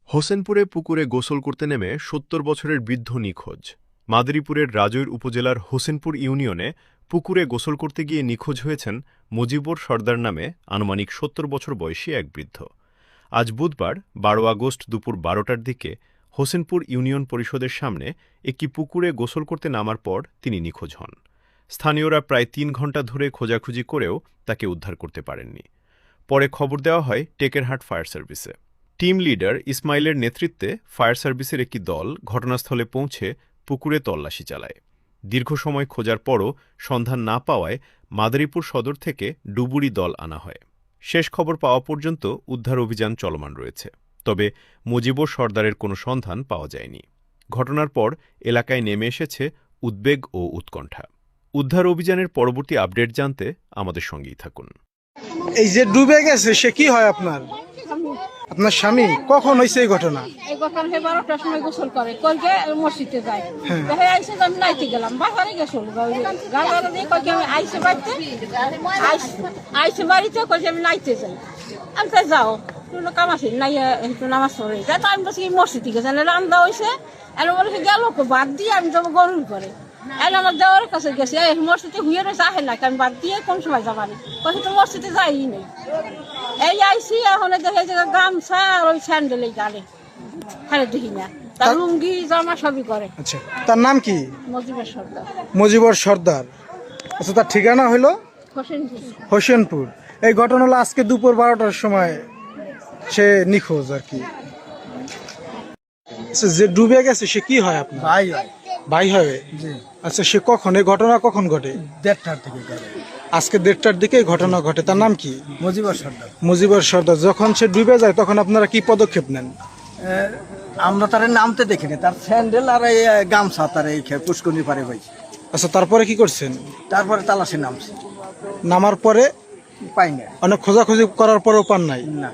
হোসেনপুরে পুকুরে গোসল করতে নেমে ৭০ বছরের বৃদ্ধ নিখোঁজ। মাদারীপুরের রাজৈর উপজেলার হোসেনপুর ইউনিয়নে পুকুরে গোসল করতে গিয়ে নিখোঁজ হয়েছেন মুজিবুর সর্দার নামে আনুমানিক ৭০ বছর বয়সী এক বৃদ্ধ। আজ বুধবার ১২ আগস্ট দুপুর ১২টার দিকে হোসেনপুর ইউনিয়ন পরিষদের সামনে একটি পুকুরে গোসল করতে নামার পর তিনি নিখোঁজ হন। স্থানীয়রা প্রায় ৩ ঘণ্টা ধরে খোঁজাখুঁজি করেও তাকে উদ্ধার করতে পারেননি। পরে খবর দেওয়া হয় টেকেরহাট ফায়ার সার্ভিসে। টিম লিডার ইসমাইলের নেতৃত্বে ফায়ার সার্ভিসের একটি দল ঘটনাস্থলে পৌঁছে পুকুরে তল্লাশি চালায়। দীর্ঘ সময় খোঁজার পরও সন্ধান না পাওয়ায় মাদারীপুর সদর থেকে ডুবুরি দল আনা হয়। শেষ খবর পাওয়া পর্যন্ত উদ্ধার অভিযান চলমান রয়েছে, তবে মুজিবুর সর্দারের কোনো সন্ধান পাওয়া যায়নি। ঘটনার পর এলাকায় নেমে এসেছে উদ্বেগ ও উৎকণ্ঠা। উদ্ধার অভিযানের পরবর্তী আপডেট জানতে আমাদের সঙ্গেই থাকুন। এই যে ডুবে গেছে সে কি হয় আপনার স্বামী? কখন হয়েছে এই ঘটনা? এই ঘটনা 12টার সময় গোসল করে মসজিদে যায়। আইসে আমি নাইতে গেলাম, বাসারে গোসল গাড়ি দিয়ে কয়েছে আমি আইসে বাড়িতে আমি নাইতে যাই। আমি তাই যাও কাম আছে নাই নামাজ পড়ে যাই। তো আমি বলছি মসজিদে গেছে রান্না হয়েছে এর বলেছে গেল বাদ দিয়ে আমি যাবো গরুর করে। আমার দেওয়ার কাছে গেছে মসজিদে হুয়ে রয়েছে আহে না, আমি বাদ দিয়ে কোন সময় যাবানি তো মসজিদে যাই নেই। এই আইসি এখন দেখে যে গামছা আর ওই স্যান্ডেল এই গালে হ্যাঁ দেখি না, তার লুঙ্গি জামা সবই করে। আচ্ছা, তার নাম কি? মুজিবুর সর্দার। মুজিবুর সর্দার। আচ্ছা, তার ঠিকানা হলো হোসেনপুর। এই ঘটনা হলো আজকে দুপুর 12টার সময় সে নিখোঁজ আর কি। আচ্ছা, যে ডুবে গেছে সে কি হয় আপনার? ভাই হবে। আচ্ছা, সে কখন এই ঘটনা কখন ঘটে? 1:30টার দিকে ঘটে। আজকে 1:30টার দিকে ঘটনা ঘটে। তার নাম কি? মুজিবুর সর্দার। মুজিবুর সর্দার। যখন সে ডুবে যায় তখন আপনারা কি পদক্ষেপ নেন? আমরা তারে নামতে দেখিনি, তার স্যান্ডেল আর এই গামছা তার এই পুষ্করণী পারে হয়েছে। আচ্ছা, তারপরে কি করছেন? তারপরে তালাশি নামছি, নামার পরে পাই না। অনেক খোঁজাখুঁজি করার পরেও পান নাই? না।